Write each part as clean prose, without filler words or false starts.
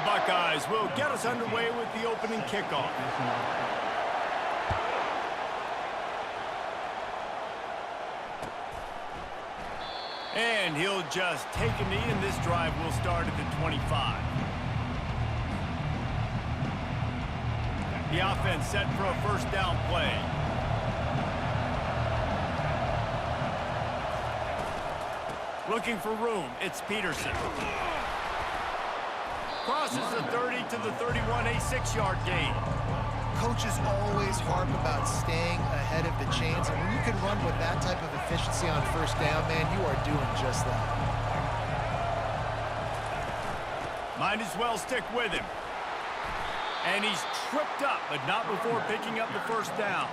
Buckeyes will get us underway with the opening kickoff. And he'll just take a knee, and this drive will start at the 25. The offense set for a first down play. Looking for room, it's Peterson. Crosses the 30 to the 31, a 6-yard gain. Coaches always harp about staying ahead of the chains, and when you can run with that type of efficiency on first down, man, you are doing just that. Might as well stick with him. And he's tripped up, but not before picking up the first down.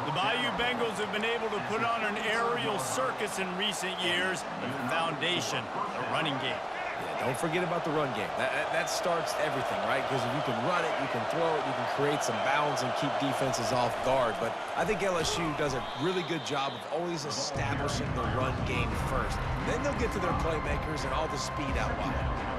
The Bayou Bengals have been able to put on an aerial circus in recent years, but the foundation, a running game. Yeah, don't forget about the run game. That starts everything, right? Because if you can run it, you can throw it, you can create some bounds and keep defenses off guard. But I think LSU does a really good job of always establishing the run game first. Then they'll get to their playmakers and all the speed out wide.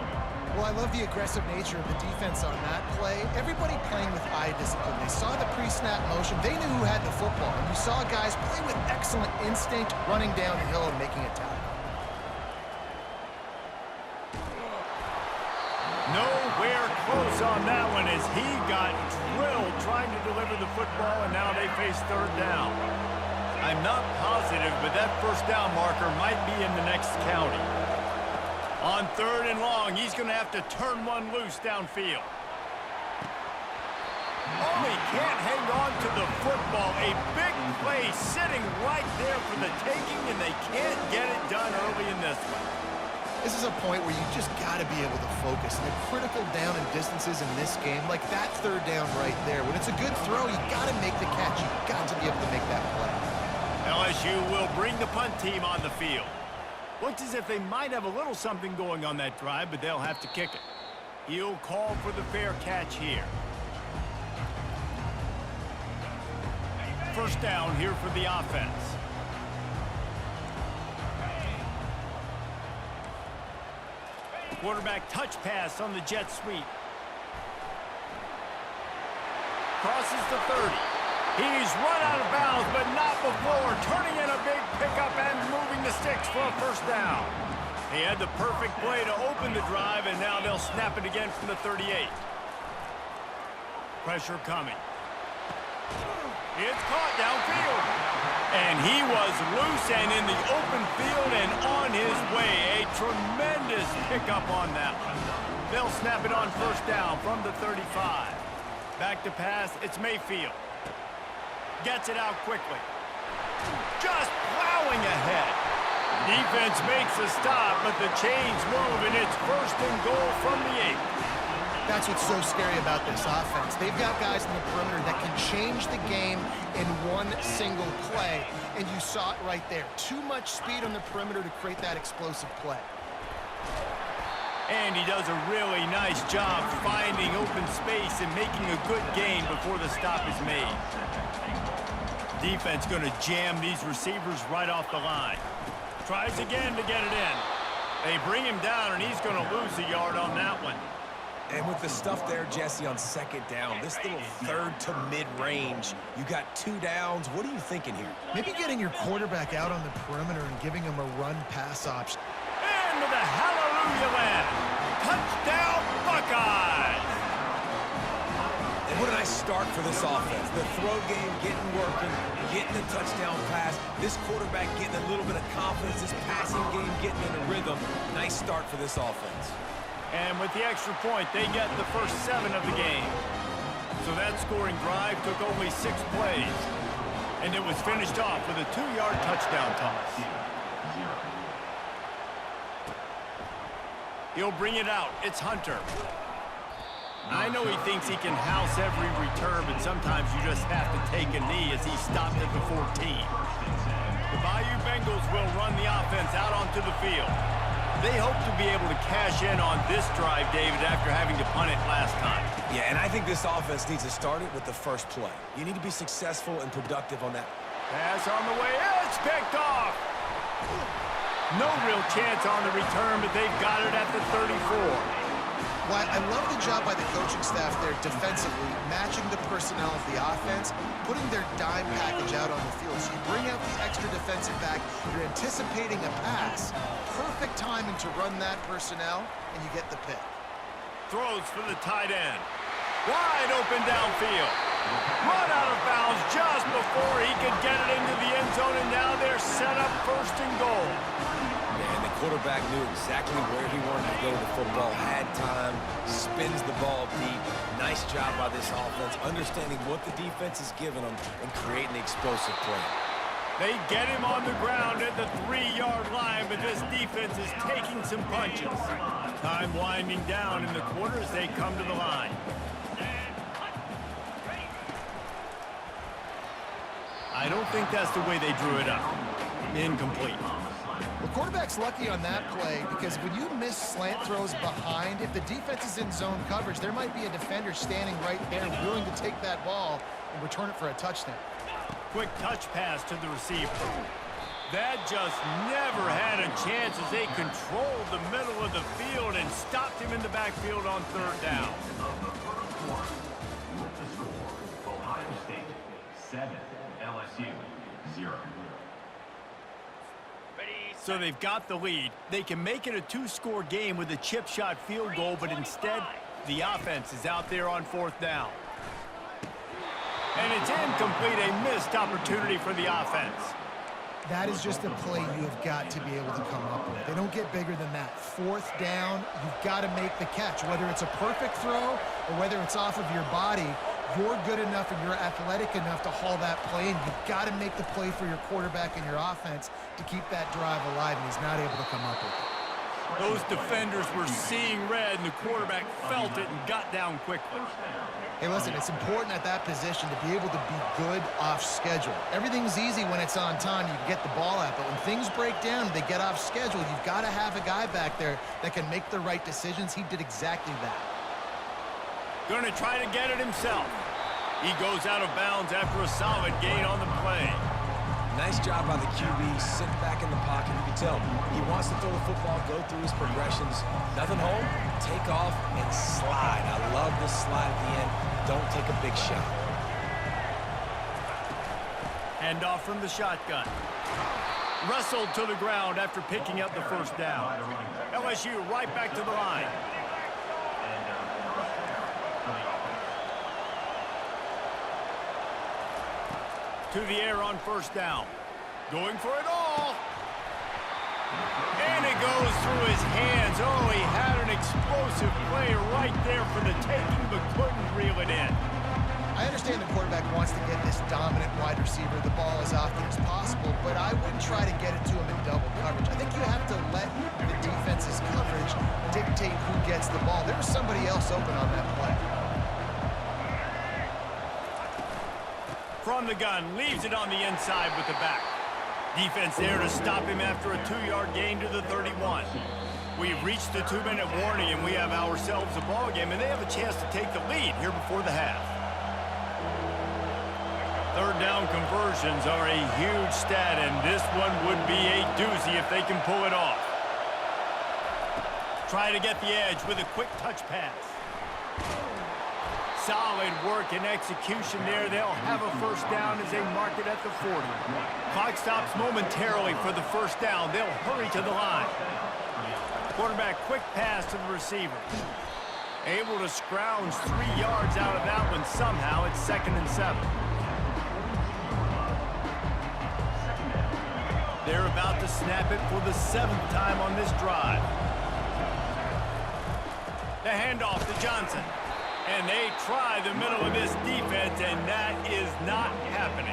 Well, I love the aggressive nature of the defense on that play. Everybody playing with eye discipline. They saw the pre-snap motion. They knew who had the football. And you saw guys play with excellent instinct, running down the hill and making a tackle. Nowhere close on that one as he got drilled trying to deliver the football, and now they face third down. I'm not positive, but that first down marker might be in the next county. On third and long, he's going to have to turn one loose downfield. Oh, he can't hang on to the football. A big play sitting right there for the taking, and they can't get it done early in this one. This is a point where you just got to be able to focus. And the critical down and distances in this game, like that third down right there. When it's a good throw, you got to make the catch. You got to be able to make that play. LSU will bring the punt team on the field. Looks as if they might have a little something going on that drive, but they'll have to kick it. He'll call for the fair catch here. First down here for the offense. Quarterback touch pass on the jet sweep. Crosses the 30. He's run out of bounds, but not before turning in a big pickup and moving the sticks for a first down. He had the perfect play to open the drive, and now they'll snap it again from the 38. Pressure coming. It's caught downfield. And he was loose and in the open field and on his way. A tremendous pickup on that one. They'll snap it on first down from the 35. Back to pass, it's Mayfield. Gets it out quickly. Just plowing ahead. Defense makes a stop, but the chains move, and it's first and goal from the 8. That's what's so scary about this offense. They've got guys in the perimeter that can change the game in one single play, and you saw it right there. Too much speed on the perimeter to create that explosive play. And he does a really nice job finding open space and making a good gain before the stop is made. Defense going to jam these receivers right off the line. Tries again to get it in. They bring him down, and he's going to lose a yard on that one. And with the stuff there, Jesse, on second down, this little third to mid-range, you got 2 downs. What are you thinking here? Maybe getting your quarterback out on the perimeter and giving him a run-pass option. Into the hallelujah land. Touchdown, Buckeyes! And what a nice start for this offense. The throw game getting working, getting the touchdown pass. This quarterback getting a little bit of confidence. This passing game getting in a rhythm. Nice start for this offense. And with the extra point, they get the first 7 of the game. So that scoring drive took only 6 plays. And it was finished off with a 2-yard touchdown toss. He'll bring it out. It's Hunter. I know he thinks he can house every return, but sometimes you just have to take a knee as he stopped at the 14. The Bayou Bengals will run the offense out onto the field. They hope to be able to cash in on this drive, David, after having to punt it last time. Yeah, and I think this offense needs to start it with the first play. You need to be successful and productive on that. Pass on the way. It's picked off. No real chance on the return, but they've got it at the 34. Well, I love the job by the coaching staff there defensively, matching the personnel of the offense, putting their dime package out on the field. So you bring out the extra defensive back, you're anticipating a pass, perfect timing to run that personnel, and you get the pick. Throws for the tight end. Wide open downfield. Run out of bounds just before he could get it into the end zone, and now they're set up first and goal. Man, the quarterback knew exactly where he wanted to go with the football, had time, spins the ball deep. Nice job by this offense, understanding what the defense is giving them and creating the explosive play. They get him on the ground at the 3-yard line, but this defense is taking some punches. Time winding down in the quarter as they come to the line. I don't think that's the way they drew it up. Incomplete. The quarterback's lucky on that play because when you miss slant throws behind, if the defense is in zone coverage, there might be a defender standing right there willing to take that ball and return it for a touchdown. Quick touch pass to the receiver. That just never had a chance as they controlled the middle of the field and stopped him in the backfield on third down. Ohio State 7, LSU 0. So they've got the lead. They can make it a 2-score game with a chip shot field goal, but instead, the offense is out there on fourth down. And it's incomplete, a missed opportunity for the offense. That is just a play you have got to be able to come up with. They don't get bigger than that. Fourth down, you've got to make the catch. Whether it's a perfect throw or whether it's off of your body, you're good enough and you're athletic enough to haul that play, and you've got to make the play for your quarterback and your offense to keep that drive alive, and he's not able to come up with it. Those defenders were seeing red, and the quarterback felt it and got down quickly. Hey, listen, it's important at that position to be able to be good off schedule. Everything's easy when it's on time. You can get the ball out, but when things break down, they get off schedule. You've got to have a guy back there that can make the right decisions. He did exactly that. Going to try to get it himself. He goes out of bounds after a solid gain on the play. Nice job by the QB, sitting back in the pocket. You can tell he wants to throw the football, go through his progressions. Nothing home, take off, and slide. I love this slide at the end. Don't take a big shot. Hand off from the shotgun. Wrestled to the ground after picking up the first down. LSU right back to the line. To the air on first down. Going for it all. And it goes through his hands. Oh, he had an explosive play right there for the taking, but couldn't reel it in. I understand the quarterback wants to get this dominant wide receiver the ball as often as possible, but I wouldn't try to get it to him in double coverage. I think you have to let the defense's coverage dictate who gets the ball. There was somebody else open on that play. From the gun, leaves it on the inside with the back. Defense there to stop him after a 2-yard gain to the 31. We've reached the 2-minute warning, and we have ourselves a ball game, and they have a chance to take the lead here before the half. Third down conversions are a huge stat, and this one would be a doozy if they can pull it off. Try to get the edge with a quick touch pass. Solid work and execution there. They'll have a first down as they mark it at the 40. Clock stops momentarily for the first down. They'll hurry to the line. Quarterback quick pass to the receiver. Able to scrounge 3 yards out of that one somehow. It's 2nd and 7. They're about to snap it for the 7th time on this drive. The handoff to Johnson. And they try the middle of this defense, and that is not happening.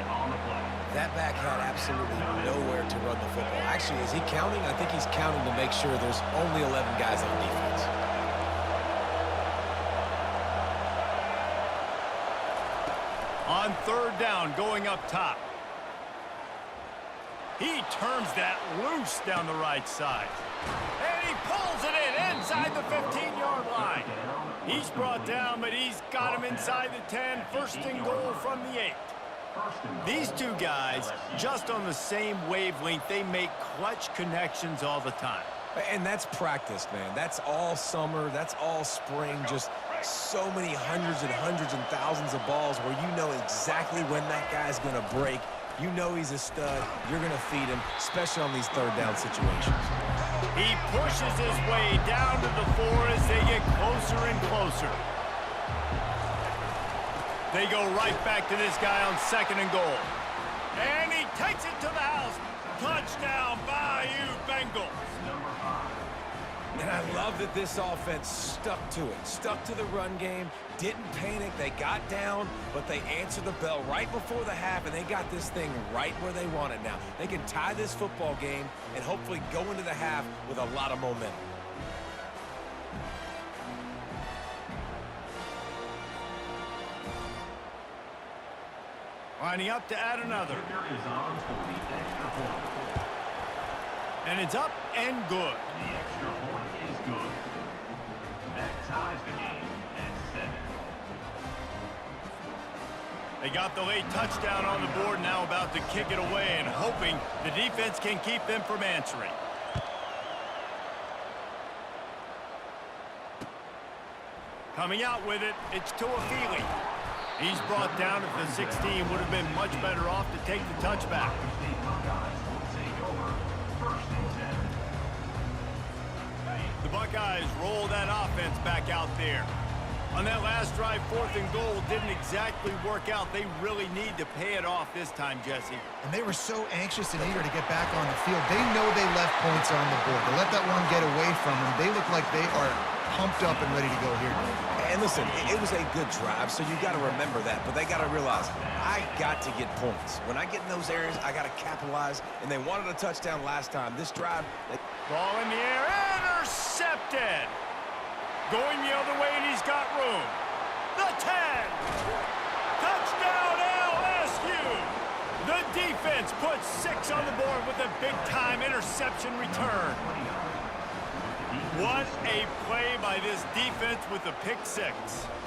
That back had absolutely nowhere to run the football. Actually, is he counting? I think he's counting to make sure there's only 11 guys on defense. On third down, going up top. He turns that loose down the right side. And he pulls it in inside the 15-yard line. He's brought down, but he's got him inside the 10. First and goal from the 8. These two guys, just on the same wavelength, they make clutch connections all the time. And that's practice, man. That's all summer. That's all spring. Just so many hundreds and thousands of balls where you know exactly when that guy's going to break. You know he's a stud. You're going to feed him, especially on these third down situations. He pushes his way down to the 4 as they get closer and closer. They go right back to this guy on 2nd and goal. And he takes it to the house. Touchdown, Bayou Bengals. And I love that this offense stuck to it, stuck to the run game, didn't panic. They got down, but they answered the bell right before the half, and they got this thing right where they want it now. They can tie this football game and hopefully go into the half with a lot of momentum. Lining up to add another. And it's up and good. The extra point is good. That ties the game at 7. They got the late touchdown on the board, now about to kick it away and hoping the defense can keep them from answering. Coming out with it, it's Tuafili. He's brought down at the 16, would have been much better off to take the touchback. The Buckeyes roll that offense back out there. On that last drive, 4th and goal didn't exactly work out. They really need to pay it off this time, Jesse. And they were so anxious and eager to get back on the field. They know they left points on the board. To let that one get away from them, they look like they are pumped up and ready to go here. And listen, it was a good drive, so you got to remember that. But they got to realize, I got to get points. When I get in those areas, I got to capitalize. And they wanted a touchdown last time. This drive, ball in the air, intercepted. Going the other way, and he's got room. The 10. Touchdown, LSU. The defense puts 6 on the board with a big-time interception return. What a play by this defense with the pick 6.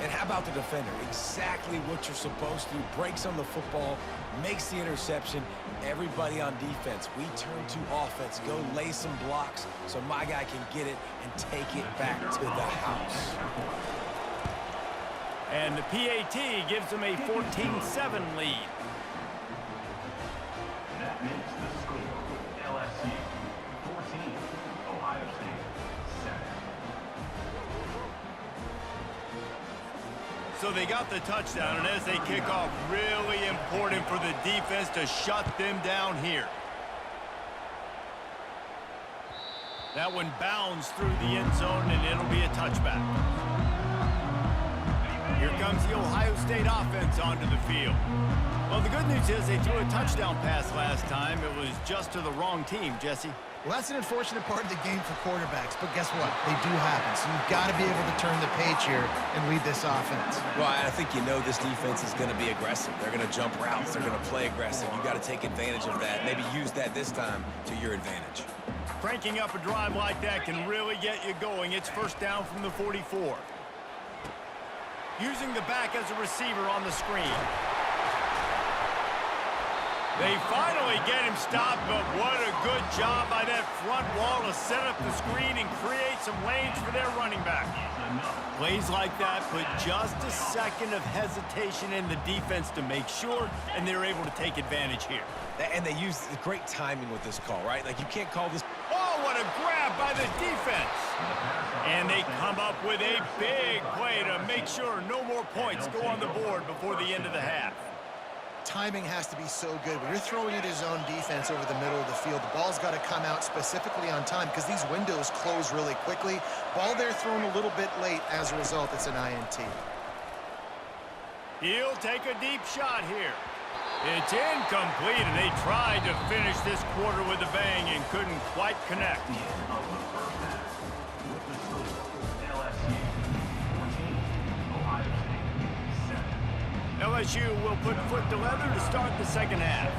And how about the defender? Exactly what you're supposed to do. Breaks on the football, makes the interception. Everybody on defense, we turn to offense. Go lay some blocks so my guy can get it and take it back to the house. And the PAT gives them a 14-7 lead. That makes the score LSU 14, Ohio State 7. So they got the touchdown, and as they kick off, really important for the defense to shut them down here. That one bounds through the end zone, and it'll be a touchback. Here comes the Ohio State offense onto the field. Well, the good news is they threw a touchdown pass last time. It was just to the wrong team, Jesse. Well, that's an unfortunate part of the game for quarterbacks, but guess what? They do happen, so you've got to be able to turn the page here and lead this offense. Well, I think you know this defense is going to be aggressive. They're going to jump routes. They're going to play aggressive. You've got to take advantage of that. Maybe use that this time to your advantage. Cranking up a drive like that can really get you going. It's first down from the 44. Using the back as a receiver on the screen. They finally get him stopped, but what a good job by that front wall to set up the screen and create some lanes for their running back. Plays like that put just a second of hesitation in the defense to make sure, and they're able to take advantage here. And they used great timing with this call, right? Like, you can't call this. Oh, what a grab by the defense. And they come up with a big play to make sure no more points go on the board before the end of the half. Timing has to be so good. When you're throwing at his zone defense over the middle of the field, the ball's got to come out specifically on time because these windows close really quickly. Ball there thrown a little bit late. As a result, it's an INT. He'll take a deep shot here. It's incomplete, and they tried to finish this quarter with a bang and couldn't quite connect. LSU will put foot to leather to start the second half.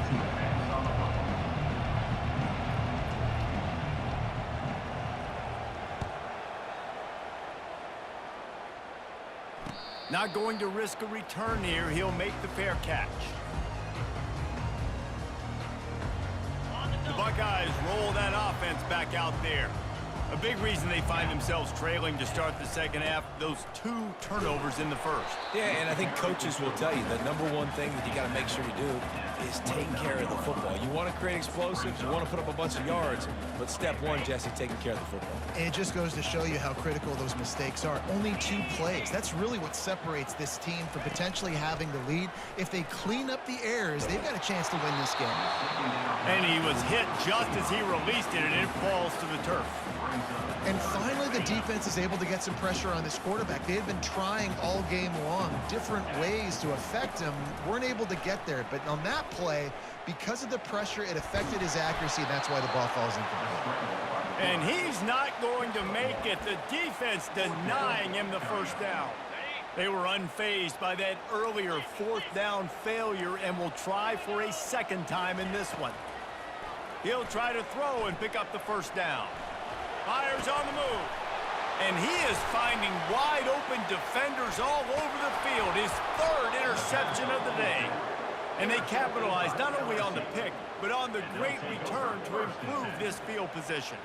Not going to risk a return here. He'll make the fair catch. The Buckeyes roll that offense back out there. A big reason they find themselves trailing to start the second half, those 2 turnovers in the first. Yeah, and I think coaches will tell you the number one thing that you got to make sure you do is take care of the football. You want to create explosives, you want to put up a bunch of yards, but step one, Jesse, taking care of the football. And it just goes to show you how critical those mistakes are. Only 2 plays. That's really what separates this team from potentially having the lead. If they clean up the errors, they've got a chance to win this game. And he was hit just as he released it, and it falls to the turf. And finally, the defense is able to get some pressure on this quarterback. They had been trying all game long, different ways to affect him, weren't able to get there. But on that play, because of the pressure, it affected his accuracy, and that's why the ball falls incomplete. And he's not going to make it. The defense denying him the first down. They were unfazed by that earlier 4th down failure and will try for a second time in this one. He'll try to throw and pick up the first down. Fires on the move. And he is finding wide open defenders all over the field. His 3rd interception of the day. And they capitalized not only on the pick, but on the great return to improve this field position.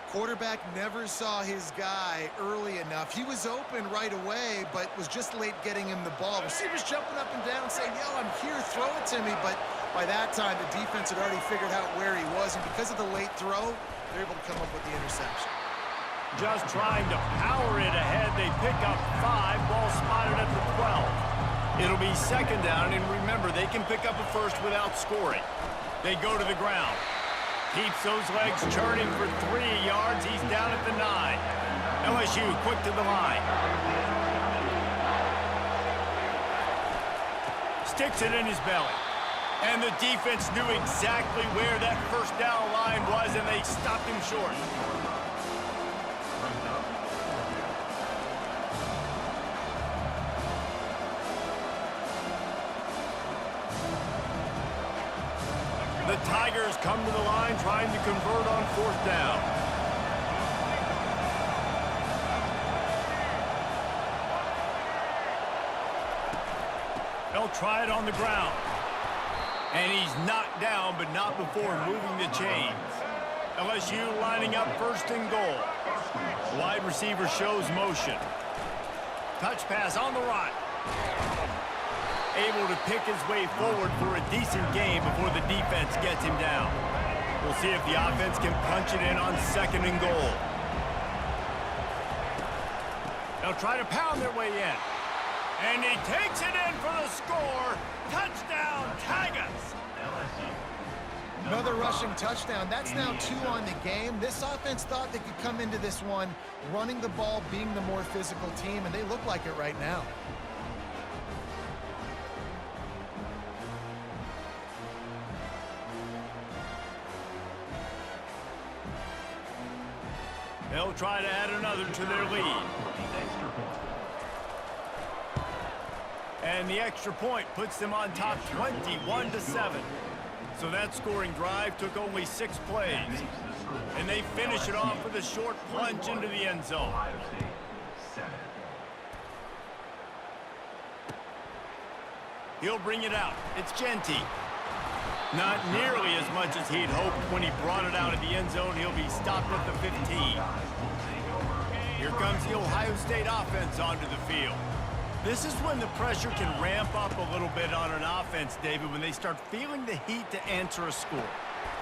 Quarterback never saw his guy early enough. He was open right away, but was just late getting him the ball. Receivers jumping up and down saying, yo, I'm here, throw it to me. But by that time, the defense had already figured out where he was. And because of the late throw, they're able to come up with the interception. Just trying to power it ahead. They pick up 5, ball spotted at the 12. It'll be second down, and remember, they can pick up a first without scoring. They go to the ground. Keeps those legs churning for 3 yards. He's down at the 9. LSU quick to the line. Sticks it in his belly. And the defense knew exactly where that first down line was, and they stopped him short. The Tigers come to the line trying to convert on 4th down. They'll try it on the ground. And he's knocked down, but not before moving the chains. LSU lining up 1st and goal. Wide receiver shows motion. Touch pass on the right. Able to pick his way forward for a decent game before the defense gets him down. We'll see if the offense can punch it in on 2nd and goal. They'll try to pound their way in. And he takes it in for the score. Touchdown, Tigers! Another rushing touchdown. That's now 2 on the game. This offense thought they could come into this one running the ball, being the more physical team, and they look like it right now. They'll try to add another to their lead. And the extra point puts them on top 21-7. So that scoring drive took only 6 plays. And they finish it off with a short plunge into the end zone. He'll bring it out. It's Genty. Not nearly as much as he'd hoped when he brought it out of the end zone. He'll be stopped at the 15. Here comes the Ohio State offense onto the field. This is when the pressure can ramp up a little bit on an offense, David, when they start feeling the heat to answer a score.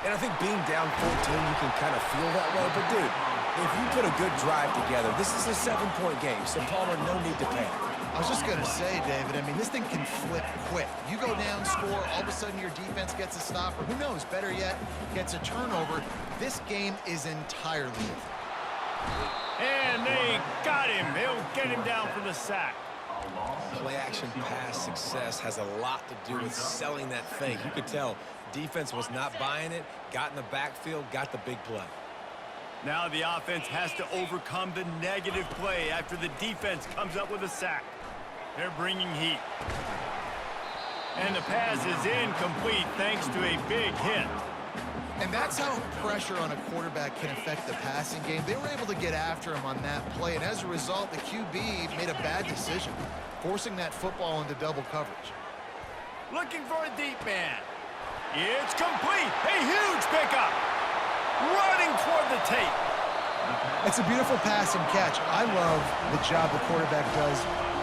And I think being down 14, you can kind of feel that way. But, dude, if you put a good drive together, this is a 7-point game, so Palmer, no need to panic. I was just going to say, David, I mean, this thing can flip quick. You go down, score, all of a sudden your defense gets a stop, or who knows, better yet, gets a turnover. This game is entirely different. And they got him. They'll get him down for the sack. Play-action pass success has a lot to do with selling that fake. You could tell defense was not buying it, got in the backfield, got the big play. Now the offense has to overcome the negative play after the defense comes up with a sack. They're bringing heat. And the pass is incomplete thanks to a big hit. And that's how pressure on a quarterback can affect the passing game. They were able to get after him on that play, and as a result, the QB made a bad decision, forcing that football into double coverage. Looking for a deep man. It's complete. A huge pickup. Running toward the tape. It's a beautiful pass and catch. I love the job the quarterback does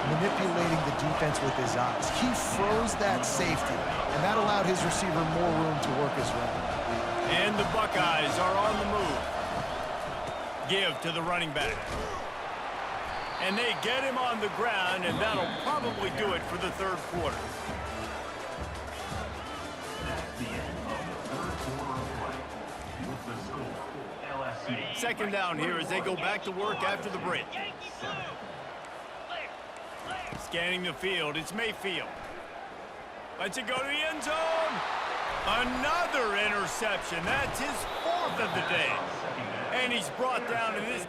manipulating the defense with his eyes. He froze that safety, and that allowed his receiver more room to work his route. And the Buckeyes are on the move. Give to the running back. And they get him on the ground, and that'll probably do it for the third quarter. That's the end of the third quarter of play. With the score, LSU. Second down here as they go back to work after the break. Scanning the field, it's Mayfield. Lets it go to the end zone. Another interception. That's his fourth of the day. And he's brought down to this